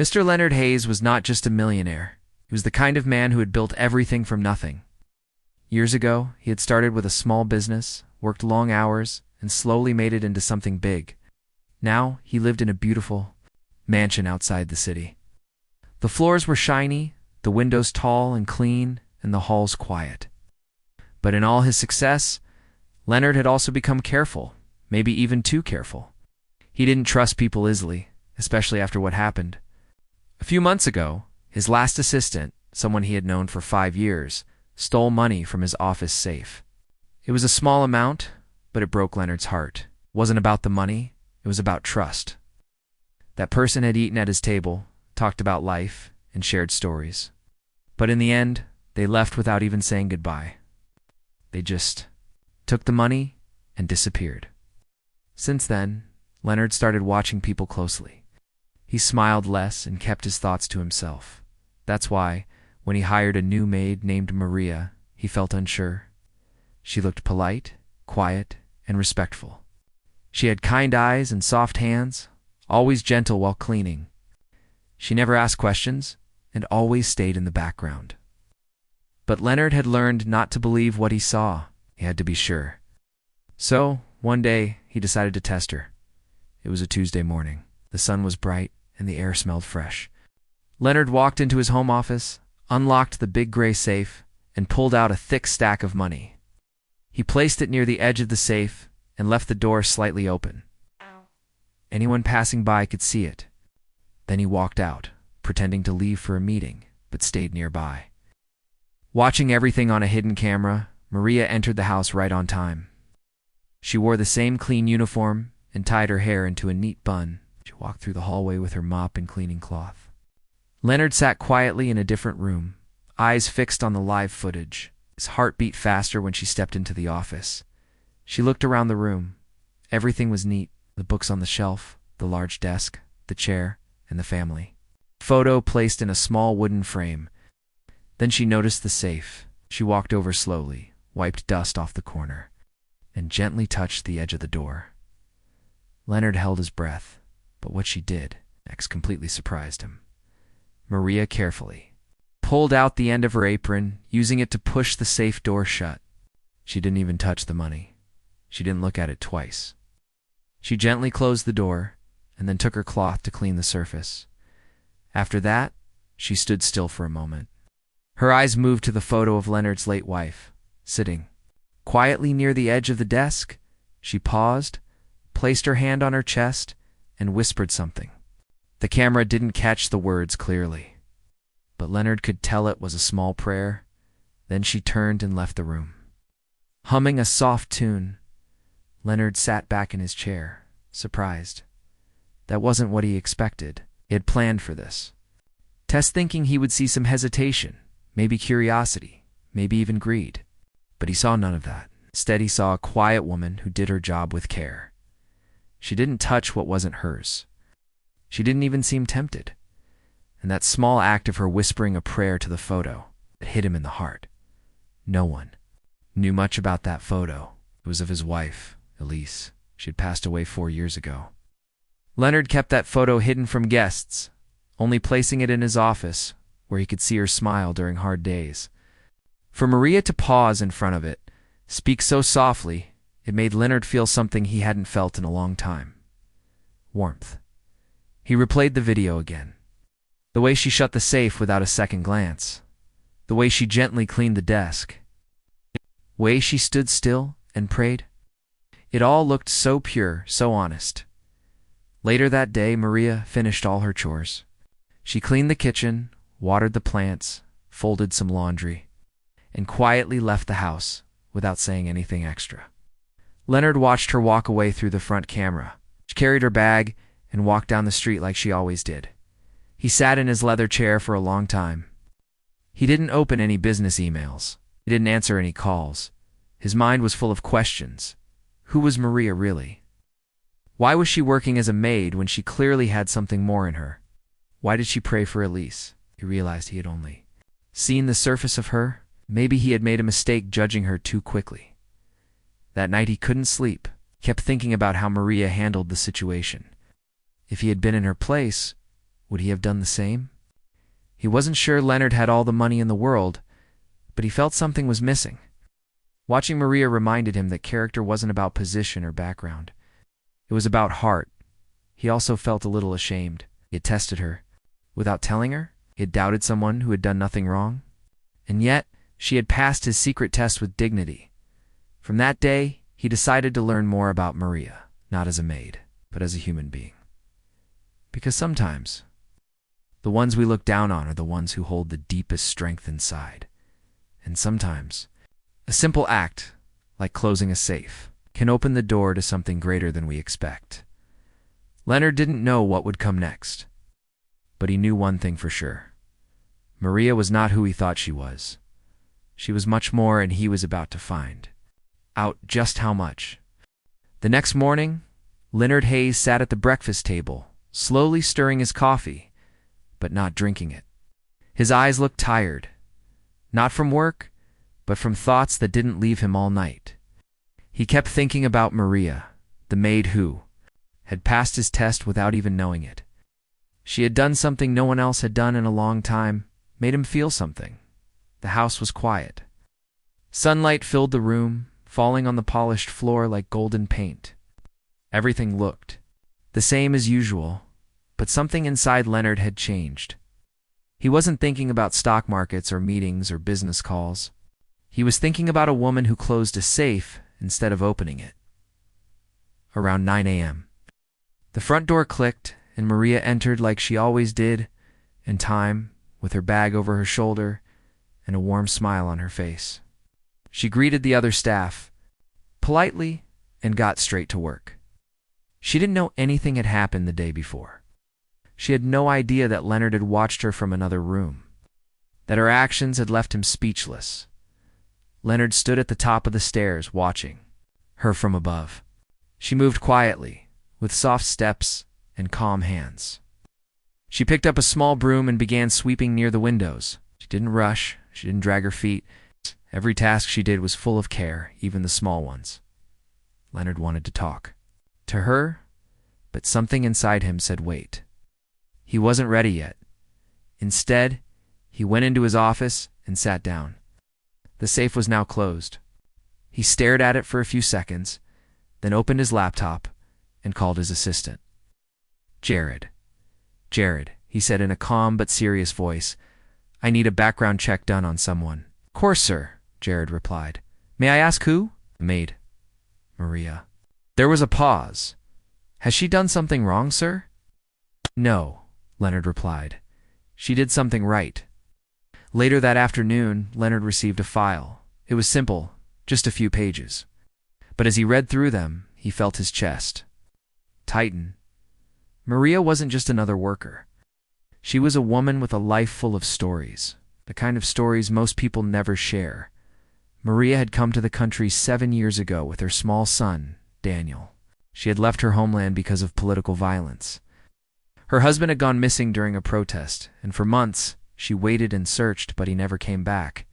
Mr. Leonard Hayes was not just a millionaire. He was the kind of man who had built everything from nothing. Years ago, he had started with a small business, worked long hours, and slowly made it into something big. Now, he lived in a beautiful mansion outside the city. The floors were shiny, the windows tall and clean, and the halls quiet. But in all his success, Leonard had also become careful, maybe even too careful. He didn't trust people easily, especially after what happened. A few months ago, his last assistant, someone he had known for 5 years, stole money from his office safe. It was a small amount, but it broke Leonard's heart. It wasn't about the money, it was about trust. That person had eaten at his table, talked about life, and shared stories. But in the end, they left without even saying goodbye. They just took the money and disappeared. Since then, Leonard started watching people closely. He smiled less and kept his thoughts to himself. That's why, when he hired a new maid named Maria, he felt unsure. She looked polite, quiet, and respectful. She had kind eyes and soft hands, always gentle while cleaning. She never asked questions and always stayed in the background. But Leonard had learned not to believe what he saw. He had to be sure. So, one day, he decided to test her. It was a Tuesday morning. The sun was bright and the air smelled fresh. Leonard walked into his home office, unlocked the big gray safe, and pulled out a thick stack of money. He placed it near the edge of the safe and left the door slightly open. Anyone passing by could see it. Then he walked out, pretending to leave for a meeting, but stayed nearby. Watching everything on a hidden camera, Maria entered the house right on time. She wore the same clean uniform and tied her hair into a neat bun. She walked through the hallway with her mop and cleaning cloth. Leonard sat quietly in a different room, eyes fixed on the live footage. His heart beat faster when she stepped into the office. She looked around the room. Everything was neat. The books on the shelf, the large desk, the chair, and the family. Photo placed in a small wooden frame. Then she noticed the safe. She walked over slowly, wiped dust off the corner, and gently touched the edge of the door. Leonard held his breath, but what she did next completely surprised him. Maria carefully pulled out the end of her apron, using it to push the safe door shut. She didn't even touch the money. She didn't look at it twice. She gently closed the door and then took her cloth to clean the surface. After that, she stood still for a moment. Her eyes moved to the photo of Leonard's late wife, sitting quietly near the edge of the desk. She paused, placed her hand on her chest, and whispered something. The camera didn't catch the words clearly, but Leonard could tell it was a small prayer. Then she turned and left the room. Humming a soft tune, Leonard sat back in his chair, surprised. That wasn't what he expected. He had planned for this. Tess thinking he would see some hesitation, maybe curiosity, maybe even greed. But he saw none of that. Instead, he saw a quiet woman who did her job with care. She didn't touch what wasn't hers. She didn't even seem tempted. And that small act of her whispering a prayer to the photo, it hit him in the heart. No one knew much about that photo. It was of his wife, Elise. She had passed away 4 years ago. Leonard kept that photo hidden from guests, only placing it in his office, where he could see her smile during hard days. For Maria to pause in front of it, speak so softly, it made Leonard feel something he hadn't felt in a long time. Warmth. He replayed the video again. The way she shut the safe without a second glance. The way she gently cleaned the desk. The way she stood still and prayed. It all looked so pure, so honest. Later that day, Maria finished all her chores. She cleaned the kitchen, watered the plants, folded some laundry, and quietly left the house without saying anything extra. Leonard watched her walk away through the front camera. She carried her bag and walked down the street like she always did. He sat in his leather chair for a long time. He didn't open any business emails. He didn't answer any calls. His mind was full of questions. Who was Maria really? Why was she working as a maid when she clearly had something more in her? Why did she pray for Elise? He realized he had only seen the surface of her. Maybe he had made a mistake judging her too quickly. That night he couldn't sleep, kept thinking about how Maria handled the situation. If he had been in her place, Would he have done the same? He wasn't sure Leonard had all the money in the world, but he felt something was missing. Watching Maria reminded him that character wasn't about position or background. It was about heart. He also felt a little ashamed. He had tested her. Without telling her, he had doubted someone who had done nothing wrong. And yet, she had passed his secret test with dignity. From that day, he decided to learn more about Maria, not as a maid, but as a human being. Because sometimes, the ones we look down on are the ones who hold the deepest strength inside. And sometimes, a simple act, like closing a safe, can open the door to something greater than we expect. Leonard didn't know what would come next, but he knew one thing for sure. Maria was not who he thought she was. She was much more, and he was about to find out just how much. The next morning, Leonard Hayes sat at the breakfast table, slowly stirring his coffee, but not drinking it. His eyes looked tired, not from work, but from thoughts that didn't leave him all night. He kept thinking about Maria, the maid who had passed his test without even knowing it. She had done something no one else had done in a long time, made him feel something. The house was quiet. Sunlight filled the room, falling on the polished floor like golden paint. Everything looked the same as usual, but something inside Leonard had changed. He wasn't thinking about stock markets or meetings or business calls. He was thinking about a woman who closed a safe instead of opening it. Around 9 a.m. The front door clicked, and Maria entered like she always did, in time, with her bag over her shoulder and a warm smile on her face. She greeted the other staff politely and got straight to work. She didn't know anything had happened the day before. She had no idea that Leonard had watched her from another room, that her actions had left him speechless. Leonard stood at the top of the stairs watching her from above. She moved quietly, with soft steps and calm hands. She picked up a small broom and began sweeping near the windows. She didn't rush, she didn't drag her feet. Every task she did was full of care, even the small ones. Leonard wanted to talk to her, but something inside him said wait. He wasn't ready yet. Instead, he went into his office and sat down. The safe was now closed. He stared at it for a few seconds, then opened his laptop and called his assistant. Jared, he said in a calm but serious voice, I need a background check done on someone. Of course, sir, Jared replied. May I ask who? Maid. Maria. There was a pause. Has she done something wrong, sir? No, Leonard replied. She did something right. Later that afternoon, Leonard received a file. It was simple, just a few pages. But as he read through them, he felt his chest tighten. Maria wasn't just another worker. She was a woman with a life full of stories, the kind of stories most people never share. Maria had come to the country 7 years ago with her small son, Daniel. She had left her homeland because of political violence. Her husband had gone missing during a protest, and for months she waited and searched, but he never came back.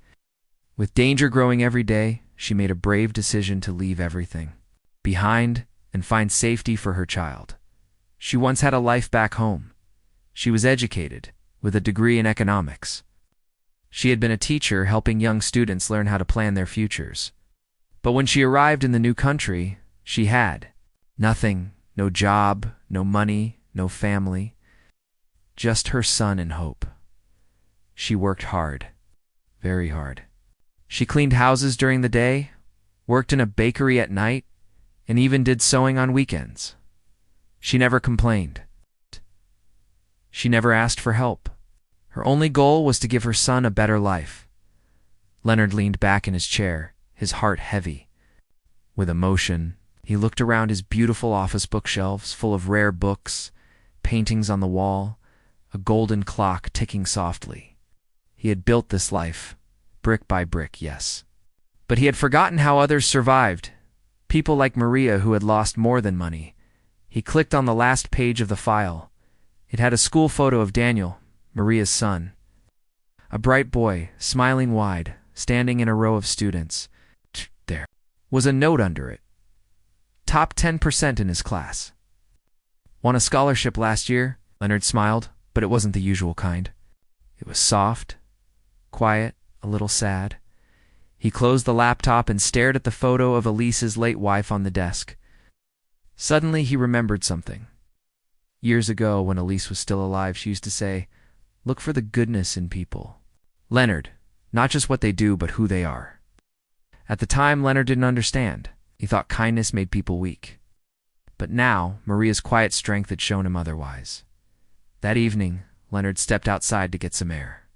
With danger growing every day, she made a brave decision to leave everything behind and find safety for her child. She once had a life back home. She was educated, with a degree in economics. She had been a teacher helping young students learn how to plan their futures. But when she arrived in the new country, she had nothing, no job, no money, no family, just her son and hope. She worked hard, very hard. She cleaned houses during the day, worked in a bakery at night, and even did sewing on weekends. She never complained. She never asked for help. Her only goal was to give her son a better life. Leonard leaned back in his chair, his heart heavy. With emotion, he looked around his beautiful office bookshelves full of rare books, paintings on the wall, a golden clock ticking softly. He had built this life, brick by brick, yes. But he had forgotten how others survived, people like Maria who had lost more than money. He clicked on the last page of the file. It had a school photo of Daniel, Maria's son. A bright boy, smiling wide, standing in a row of students. There was a note under it. Top 10% in his class. Won a scholarship last year, Leonard smiled, but it wasn't the usual kind. It was soft, quiet, a little sad. He closed the laptop and stared at the photo of Elise's late wife on the desk. Suddenly, he remembered something. Years ago, when Elise was still alive, she used to say, "Look for the goodness in people." Leonard, not just what they do, but who they are. At the time, Leonard didn't understand. He thought kindness made people weak. But now, Maria's quiet strength had shown him otherwise. That evening, Leonard stepped outside to get some air.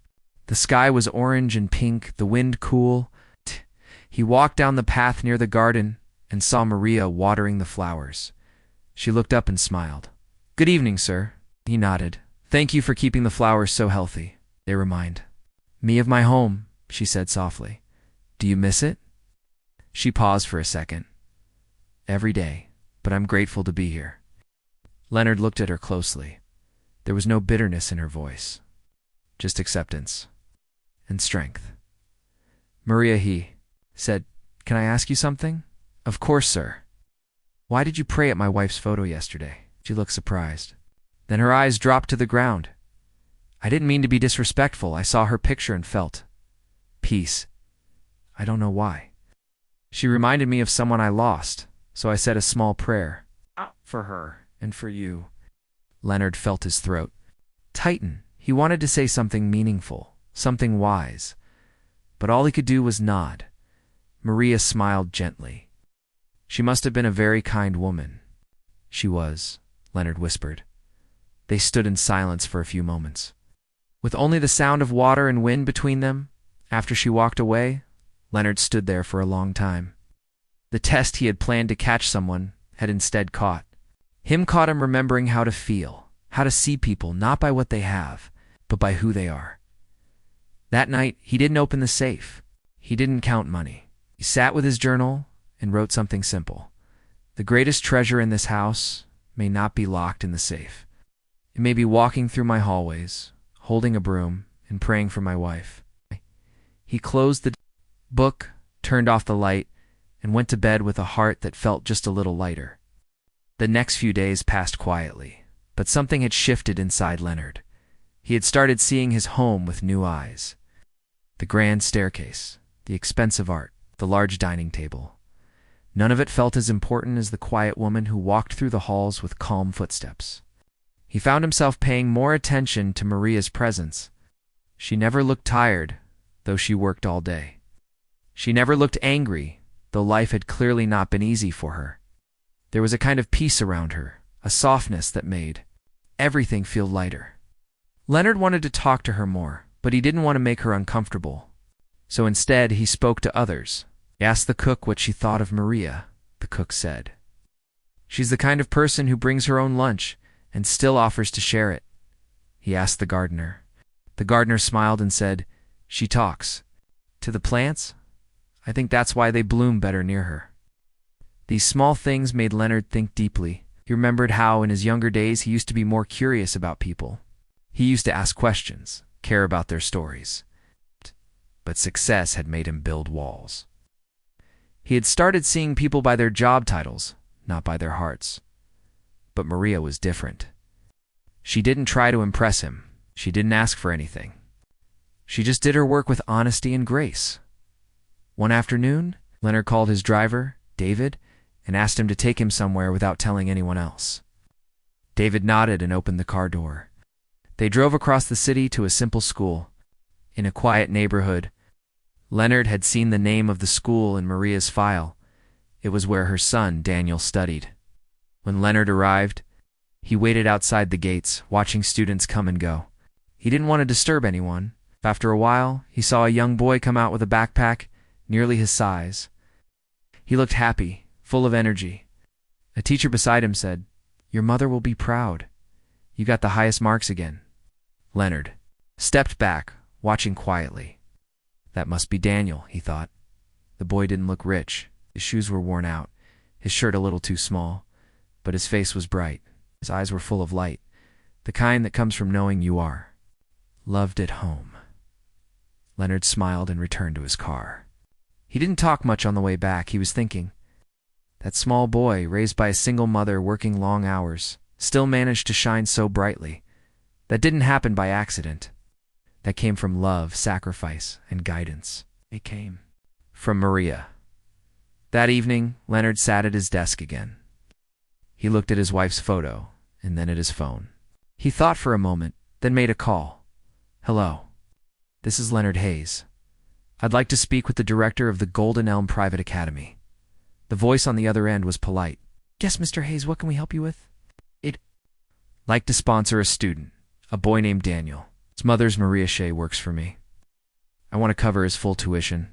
The sky was orange and pink, the wind cool. He walked down the path near the garden and saw Maria watering the flowers. She looked up and smiled. "Good evening, sir." He nodded. "Thank you for keeping the flowers so healthy. They remind me of my home," she said softly. "Do you miss it?" She paused for a second. "Every day, but I'm grateful to be here." Leonard looked at her closely. There was no bitterness in her voice, just acceptance and strength. "Maria," he said, "can I ask you something?" "Of course, sir." "Why did you pray at my wife's photo yesterday?" She looked surprised. Then her eyes dropped to the ground. "I didn't mean to be disrespectful. I saw her picture and felt peace. I don't know why. She reminded me of someone I lost, so I said a small prayer for her and for you." Leonard felt his throat tighten. He wanted to say something meaningful, something wise, but all he could do was nod. Maria smiled gently. "She must have been a very kind woman." "She was," Leonard whispered. They stood in silence for a few moments. With only the sound of water and wind between them, after she walked away, Leonard stood there for a long time. The test he had planned to catch someone had instead caught him remembering how to feel, how to see people not by what they have, but by who they are. That night, he didn't open the safe. He didn't count money. He sat with his journal and wrote something simple. "The greatest treasure in this house may not be locked in the safe. It may be walking through my hallways, holding a broom, and praying for my wife." He closed the book, turned off the light, and went to bed with a heart that felt just a little lighter. The next few days passed quietly, but something had shifted inside Leonard. He had started seeing his home with new eyes. The grand staircase, the expensive art, the large dining table. None of it felt as important as the quiet woman who walked through the halls with calm footsteps. He found himself paying more attention to Maria's presence. She never looked tired, though she worked all day. She never looked angry, though life had clearly not been easy for her. There was a kind of peace around her, a softness that made everything feel lighter. Leonard wanted to talk to her more, but he didn't want to make her uncomfortable. So instead, he spoke to others. He asked the cook what she thought of Maria. The cook said, "She's the kind of person who brings her own lunch and still offers to share it." He asked the gardener. The gardener smiled and said, "She talks to the plants. I think that's why they bloom better near her." These small things made Leonard think deeply. He remembered how, in his younger days, he used to be more curious about people. He used to ask questions, care about their stories. But success had made him build walls. He had started seeing people by their job titles, not by their hearts. But Maria was different. She didn't try to impress him. She didn't ask for anything. She just did her work with honesty and grace. One afternoon, Leonard called his driver, David, and asked him to take him somewhere without telling anyone else. David nodded and opened the car door. They drove across the city to a simple school, in a quiet neighborhood. Leonard had seen the name of the school in Maria's file. It was where her son, Daniel, studied. When Leonard arrived, he waited outside the gates, watching students come and go. He didn't want to disturb anyone. After a while, he saw a young boy come out with a backpack, nearly his size. He looked happy, full of energy. A teacher beside him said, "Your mother will be proud. You got the highest marks again." Leonard stepped back, watching quietly. That must be Daniel, he thought. The boy didn't look rich. His shoes were worn out, his shirt a little too small, but his face was bright. His eyes were full of light, the kind that comes from knowing you are loved at home. Leonard smiled and returned to his car. He didn't talk much on the way back. He was thinking, that small boy, raised by a single mother working long hours, still managed to shine so brightly. That didn't happen by accident. That came from love, sacrifice, and guidance. It came from Maria. That evening, Leonard sat at his desk again. He looked at his wife's photo, and then at his phone. He thought for a moment, then made a call. Hello. This is Leonard Hayes. I'd like to speak with the director of the Golden Elm Private Academy. The voice on the other end was polite. Yes, Mr. Hayes, what can we help you with? I'd like to sponsor a student, a boy named Daniel. His mother's Maria Shea works for me. I want to cover his full tuition.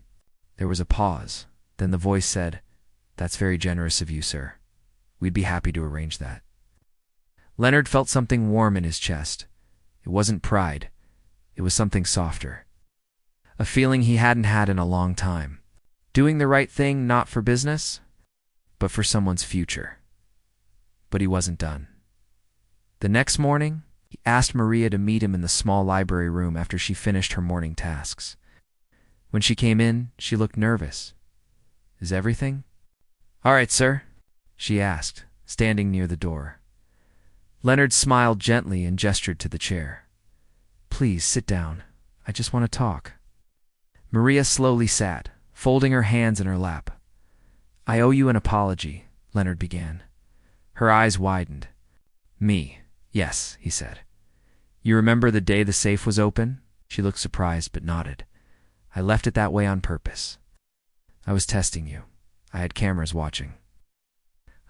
There was a pause. Then the voice said, That's very generous of you, sir. We'd be happy to arrange that. Leonard felt something warm in his chest. It wasn't pride. It was something softer. A feeling he hadn't had in a long time. Doing the right thing not for business, but for someone's future. But he wasn't done. The next morning, he asked Maria to meet him in the small library room after she finished her morning tasks. When she came in, she looked nervous. Is everything all right, sir? She asked, standing near the door. Leonard smiled gently and gestured to the chair. Please sit down. I just want to talk. Maria slowly sat, folding her hands in her lap. I owe you an apology, Leonard began. Her eyes widened. Me, yes, he said. You remember the day the safe was open? She looked surprised but nodded. I left it that way on purpose. I was testing you. I had cameras watching.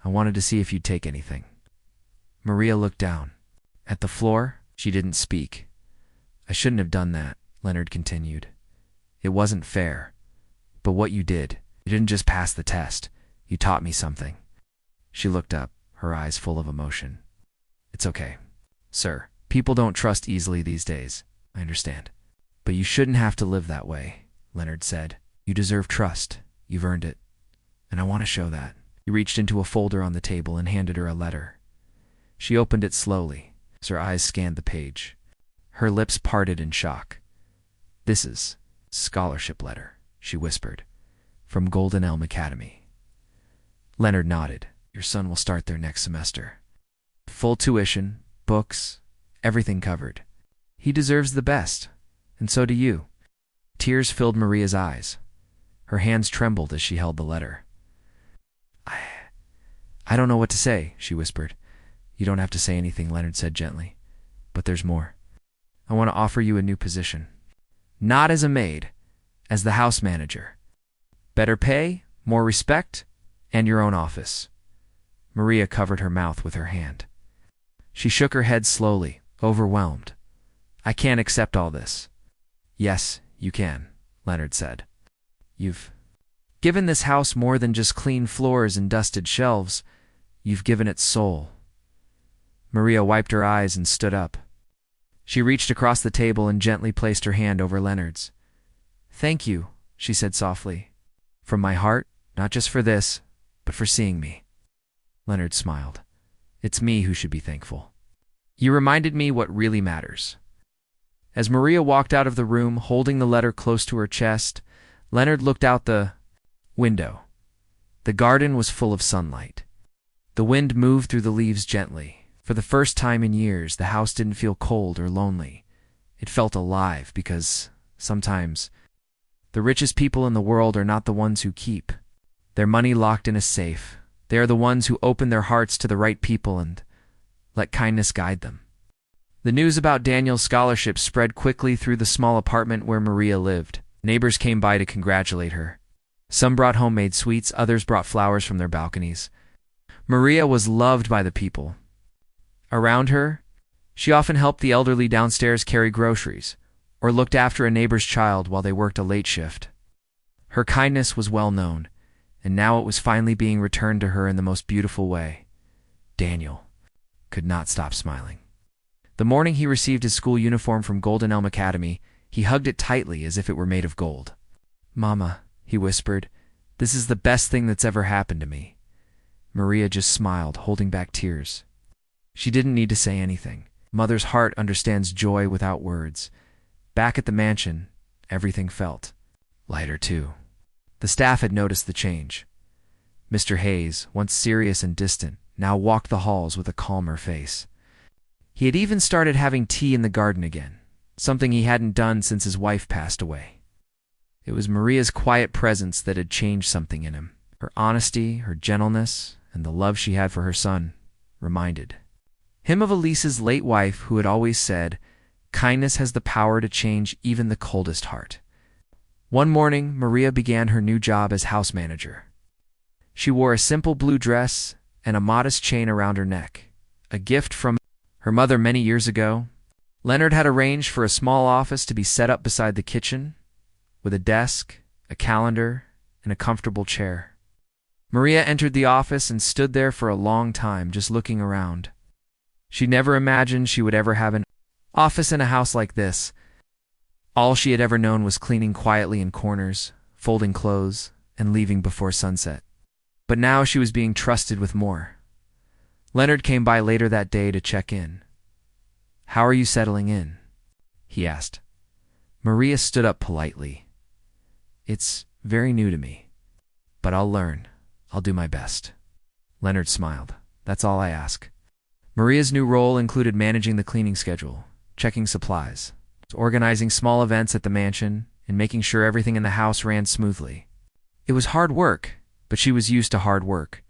I wanted to see if you'd take anything. Maria looked down. At the floor, she didn't speak. I shouldn't have done that, Leonard continued. It wasn't fair. But what you did, you didn't just pass the test. You taught me something. She looked up, her eyes full of emotion. It's okay, sir. People don't trust easily these days. I understand. But you shouldn't have to live that way, Leonard said. You deserve trust. You've earned it. And I want to show that. He reached into a folder on the table and handed her a letter. She opened it slowly, as her eyes scanned the page. Her lips parted in shock. This is scholarship letter, she whispered, from Golden Elm Academy. Leonard nodded. Your son will start there next semester. Full tuition, books, everything covered. He deserves the best, and so do you. Tears filled Maria's eyes. Her hands trembled as she held the letter. I don't know what to say, she whispered. You don't have to say anything, Leonard said gently. But there's more. I want to offer you a new position. Not as a maid, as the house manager. Better pay, more respect, and your own office. Maria covered her mouth with her hand. She shook her head slowly, overwhelmed. I can't accept all this. Yes, you can, Leonard said. You've given this house more than just clean floors and dusted shelves. You've given it soul. Maria wiped her eyes and stood up. She reached across the table and gently placed her hand over Leonard's. Thank you, she said softly. From my heart, not just for this, but for seeing me. Leonard smiled. It's me who should be thankful. You reminded me what really matters. As Maria walked out of the room, holding the letter close to her chest, Leonard looked out the window. The garden was full of sunlight. The wind moved through the leaves gently. For the first time in years, the house didn't feel cold or lonely. It felt alive because, sometimes, the richest people in the world are not the ones who keep their money locked in a safe. They are the ones who open their hearts to the right people and let kindness guide them. The news about Daniel's scholarship spread quickly through the small apartment where Maria lived. Neighbors came by to congratulate her. Some brought homemade sweets, others brought flowers from their balconies. Maria was loved by the people around her. She often helped the elderly downstairs carry groceries, or looked after a neighbor's child while they worked a late shift. Her kindness was well known, and now it was finally being returned to her in the most beautiful way. Daniel could not stop smiling. The morning he received his school uniform from Golden Elm Academy, he hugged it tightly as if it were made of gold. Mama, he whispered, this is the best thing that's ever happened to me. Maria just smiled, holding back tears. She didn't need to say anything. Mother's heart understands joy without words. Back at the mansion, everything felt lighter too. The staff had noticed the change. Mr. Hayes, once serious and distant, now walked the halls with a calmer face. He had even started having tea in the garden again, something he hadn't done since his wife passed away. It was Maria's quiet presence that had changed something in him. Her honesty, her gentleness, and the love she had for her son reminded him of Elise's late wife, who had always said, "Kindness has the power to change even the coldest heart." One morning, Maria began her new job as house manager. She wore a simple blue dress and a modest chain around her neck, a gift from her mother many years ago. Leonard had arranged for a small office to be set up beside the kitchen, with a desk, a calendar, and a comfortable chair. Maria entered the office and stood there for a long time, just looking around. She never imagined she would ever have an office in a house like this. All she had ever known was cleaning quietly in corners, folding clothes, and leaving before sunset. But now she was being trusted with more. Leonard came by later that day to check in. "How are you settling in?" he asked. Maria stood up politely. "It's very new to me, but I'll learn. I'll do my best." Leonard smiled. "That's all I ask." Maria's new role included managing the cleaning schedule, checking supplies, organizing small events at the mansion, and making sure everything in the house ran smoothly. It was hard work, but she was used to hard work.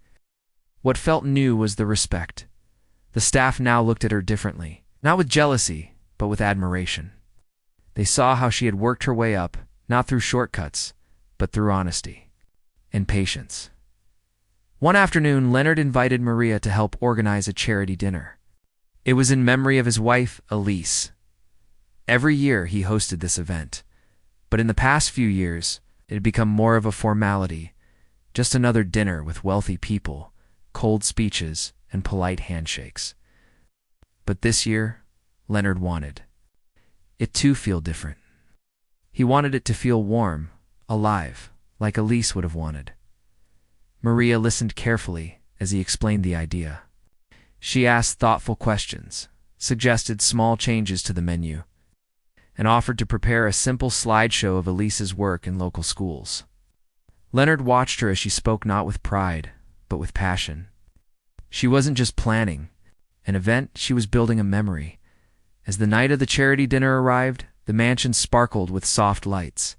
What felt new was the respect. The staff now looked at her differently, not with jealousy, but with admiration. They saw how she had worked her way up, not through shortcuts, but through honesty and patience. One afternoon, Leonard invited Maria to help organize a charity dinner. It was in memory of his wife, Elise. Every year he hosted this event, but in the past few years, it had become more of a formality, just another dinner with wealthy people, cold speeches, and polite handshakes. But this year, Leonard wanted it to feel different. He wanted it to feel warm, alive, like Elise would have wanted. Maria listened carefully as he explained the idea. She asked thoughtful questions, suggested small changes to the menu, and offered to prepare a simple slideshow of Elise's work in local schools. Leonard watched her as she spoke, not with pride, but with passion. She wasn't just planning an event, she was building a memory. As the night of the charity dinner arrived, the mansion sparkled with soft lights.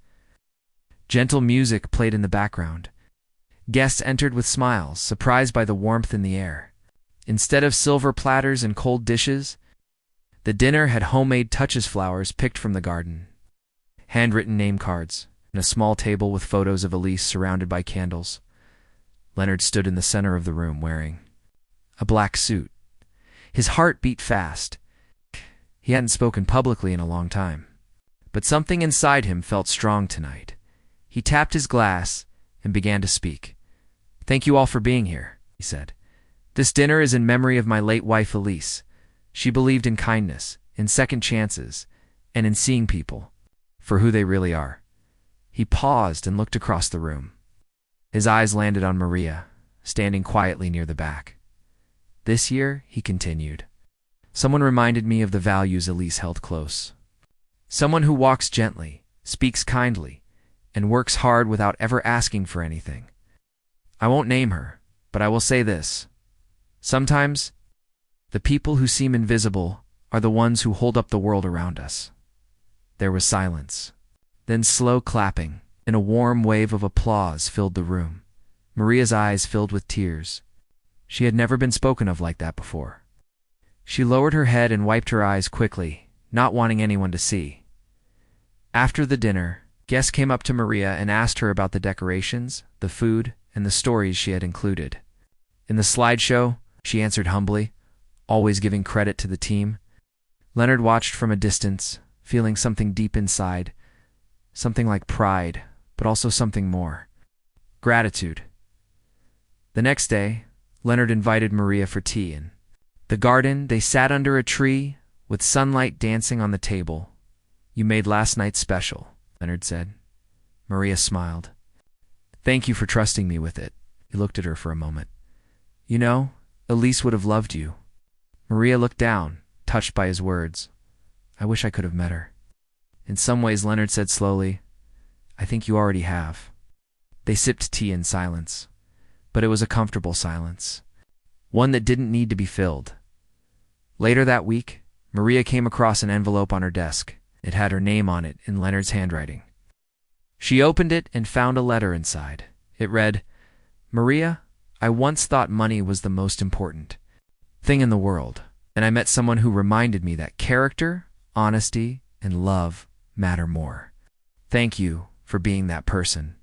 Gentle music played in the background. Guests entered with smiles, surprised by the warmth in the air. Instead of silver platters and cold dishes, the dinner had homemade touches, flowers picked from the garden, handwritten name cards, and a small table with photos of Elise surrounded by candles. Leonard stood in the center of the room wearing a black suit. His heart beat fast. He hadn't spoken publicly in a long time, but something inside him felt strong tonight. He tapped his glass and began to speak. "Thank you all for being here," he said. "This dinner is in memory of my late wife, Elise. She believed in kindness, in second chances, and in seeing people for who they really are." He paused and looked across the room. His eyes landed on Maria, standing quietly near the back. "This year," he continued, "someone reminded me of the values Elise held close. Someone who walks gently, speaks kindly, and works hard without ever asking for anything. I won't name her, but I will say this. Sometimes, the people who seem invisible are the ones who hold up the world around us." There was silence, then slow clapping, and a warm wave of applause filled the room. Maria's eyes filled with tears. She had never been spoken of like that before. She lowered her head and wiped her eyes quickly, not wanting anyone to see. After the dinner, guests came up to Maria and asked her about the decorations, the food, and the stories she had included. In the slideshow, she answered humbly, always giving credit to the team. Leonard watched from a distance, feeling something deep inside, something like pride, but also something more. Gratitude. The next day, Leonard invited Maria for tea in the garden. They sat under a tree, with sunlight dancing on the table. "You made last night special," Leonard said. Maria smiled. "Thank you for trusting me with it." He looked at her for a moment. "You know, Elise would have loved you." Maria looked down, touched by his words. "I wish I could have met her." "In some ways," Leonard said slowly, "I think you already have." They sipped tea in silence, but it was a comfortable silence, one that didn't need to be filled. Later that week, Maria came across an envelope on her desk. It had her name on it in Leonard's handwriting. She opened it and found a letter inside. It read, "Maria, I once thought money was the most important thing in the world, and I met someone who reminded me that character, honesty, and love matter more. Thank you for being that person."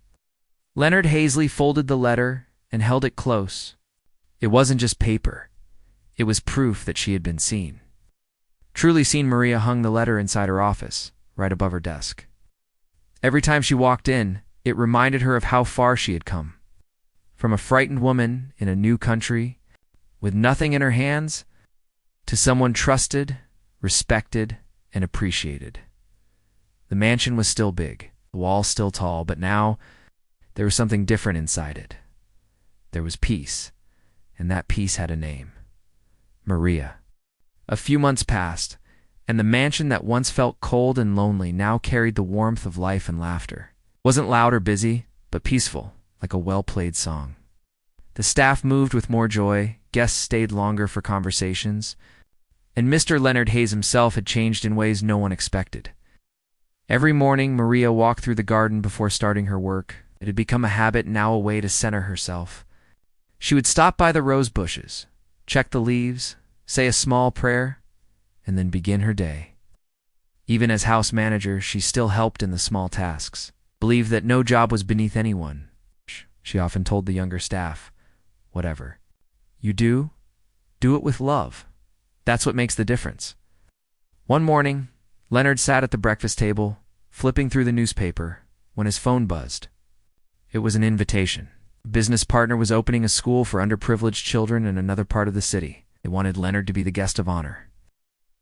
Leonard Hazley folded the letter and held it close. It wasn't just paper. It was proof that she had been seen. Truly seen. Maria hung the letter inside her office, right above her desk. Every time she walked in, it reminded her of how far she had come. From a frightened woman in a new country, with nothing in her hands, to someone trusted, respected, and appreciated. The mansion was still big, the walls still tall, but now there was something different inside it. There was peace, and that peace had a name: Maria. A few months passed, and the mansion that once felt cold and lonely now carried the warmth of life and laughter. It wasn't loud or busy, but peaceful, like a well-played song. The staff moved with more joy, guests stayed longer for conversations, and Mr. Leonard Hayes himself had changed in ways no one expected. Every morning, Maria walked through the garden before starting her work. It had become a habit, now a way to center herself. She would stop by the rose bushes, check the leaves, say a small prayer, and then begin her day. Even as house manager, she still helped in the small tasks, believed that no job was beneath anyone. She often told the younger staff, "Whatever you do it with love. That's what makes the difference." One morning, Leonard sat at the breakfast table, flipping through the newspaper, when his phone buzzed. It was an invitation. A business partner was opening a school for underprivileged children in another part of the city. They wanted Leonard to be the guest of honor.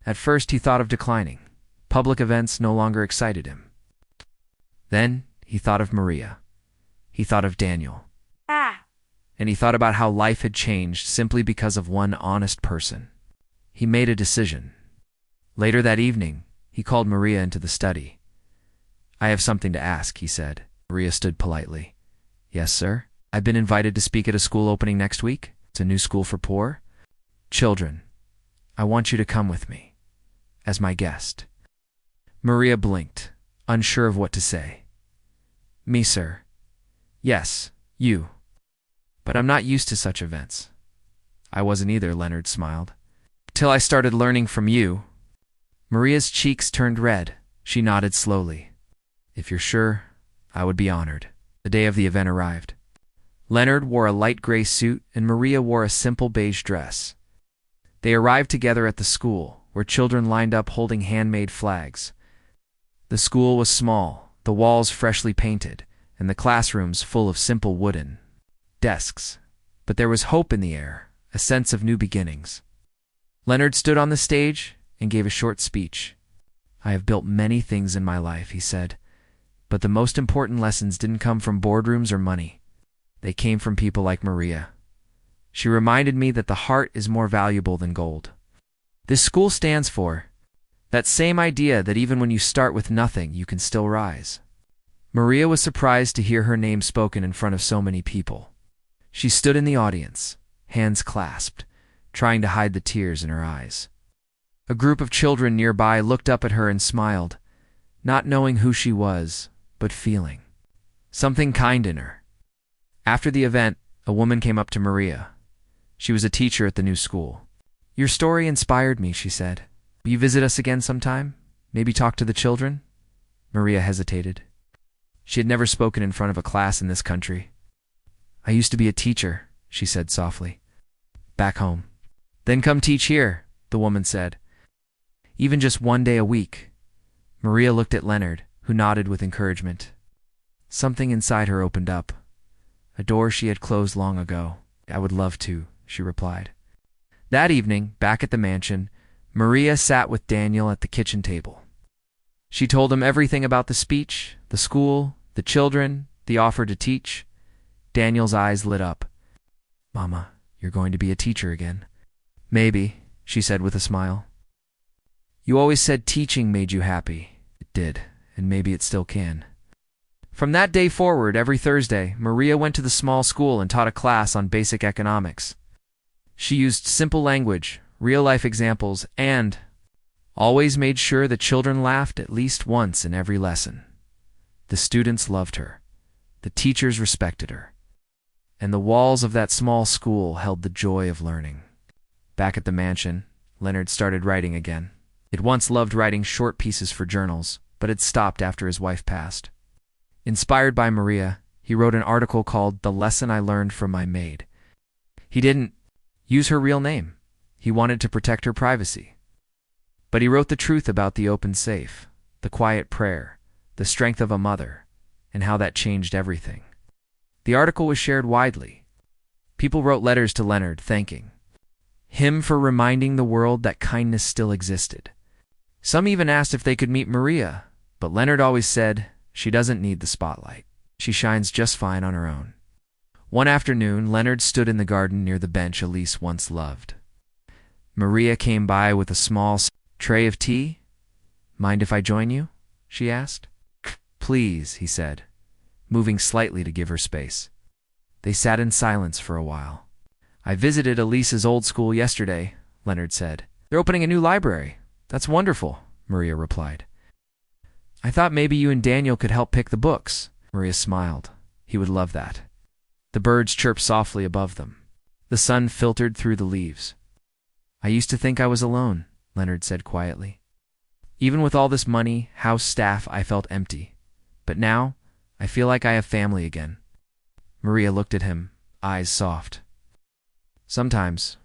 At first, he thought of declining. Public events no longer excited him. Then, he thought of Maria. He thought of Daniel. And he thought about how life had changed simply because of one honest person. He made a decision. Later that evening, he called Maria into the study. "I have something to ask," he said. Maria stood politely. "Yes, sir. I've been invited to speak at a school opening next week. It's a new school for poor children. I want you to come with me, as my guest." Maria blinked, unsure of what to say. "Me, sir?" "Yes, you. But I'm not used to such events." "I wasn't either," Leonard smiled. "Till I started learning from you." Maria's cheeks turned red. She nodded slowly. "If you're sure, I would be honored." The day of the event arrived. Leonard wore a light gray suit and Maria wore a simple beige dress. They arrived together at the school, where children lined up holding handmade flags. The school was small, the walls freshly painted, and the classrooms full of simple wooden desks. But there was hope in the air, a sense of new beginnings. Leonard stood on the stage and gave a short speech. "I have built many things in my life," he said, "but the most important lessons didn't come from boardrooms or money. They came from people like Maria. She reminded me that the heart is more valuable than gold. This school stands for that same idea that even when you start with nothing, you can still rise." Maria was surprised to hear her name spoken in front of so many people. She stood in the audience, hands clasped, trying to hide the tears in her eyes. A group of children nearby looked up at her and smiled, not knowing who she was, but feeling something kind in her. After the event, a woman came up to Maria. She was a teacher at the new school. "Your story inspired me," she said. "Will you visit us again sometime? Maybe talk to the children?" Maria hesitated. She had never spoken in front of a class in this country. "I used to be a teacher," she said softly. "Back home." "Then come teach here," the woman said. "Even just one day a week." Maria looked at Leonard, who nodded with encouragement. Something inside her opened up. A door she had closed long ago. "I would love to," she replied. That evening, back at the mansion, Maria sat with Daniel at the kitchen table. She told him everything about the speech, the school, the children, the offer to teach. Daniel's eyes lit up. "Mama, you're going to be a teacher again." "Maybe," she said with a smile. "You always said teaching made you happy." "It did, and maybe it still can." From that day forward, every Thursday, Maria went to the small school and taught a class on basic economics. She used simple language, real-life examples, and always made sure the children laughed at least once in every lesson. The students loved her. The teachers respected her. And the walls of that small school held the joy of learning. Back at the mansion, Leonard started writing again. He'd once loved writing short pieces for journals, but had stopped after his wife passed. Inspired by Maria, he wrote an article called "The Lesson I Learned from My Maid." He didn't use her real name. He wanted to protect her privacy. But he wrote the truth about the open safe, the quiet prayer, the strength of a mother, and how that changed everything. The article was shared widely. People wrote letters to Leonard thanking him for reminding the world that kindness still existed. Some even asked if they could meet Maria, but Leonard always said, "She doesn't need the spotlight. She shines just fine on her own." One afternoon, Leonard stood in the garden near the bench Elise once loved. Maria came by with a small tray of tea. "Mind if I join you?" she asked. "Please," he said, moving slightly to give her space. They sat in silence for a while. "I visited Elise's old school yesterday," Leonard said. "They're opening a new library." "That's wonderful," Maria replied. "I thought maybe you and Daniel could help pick the books." Maria smiled. "He would love that." The birds chirped softly above them. The sun filtered through the leaves. "I used to think I was alone," Leonard said quietly. "Even with all this money, house staff, I felt empty. But now, I feel like I have family again." Maria looked at him, eyes soft. "Sometimes,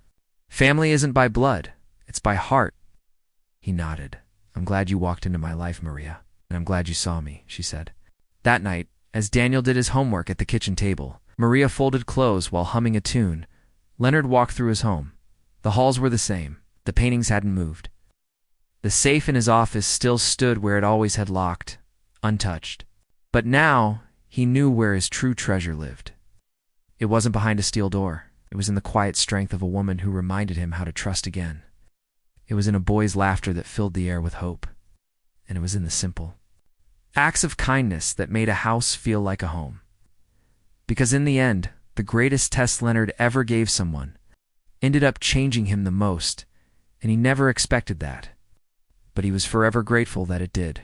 family isn't by blood, it's by heart." He nodded. "I'm glad you walked into my life, Maria, and I'm glad you saw me," she said. That night, as Daniel did his homework at the kitchen table, Maria folded clothes while humming a tune. Leonard walked through his home. The halls were the same. The paintings hadn't moved. The safe in his office still stood where it always had locked, untouched. But now, he knew where his true treasure lived. It wasn't behind a steel door. It was in the quiet strength of a woman who reminded him how to trust again. It was in a boy's laughter that filled the air with hope. And it was in the simple acts of kindness that made a house feel like a home. Because in the end, the greatest test Leonard ever gave someone ended up changing him the most, and he never expected that. But he was forever grateful that it did.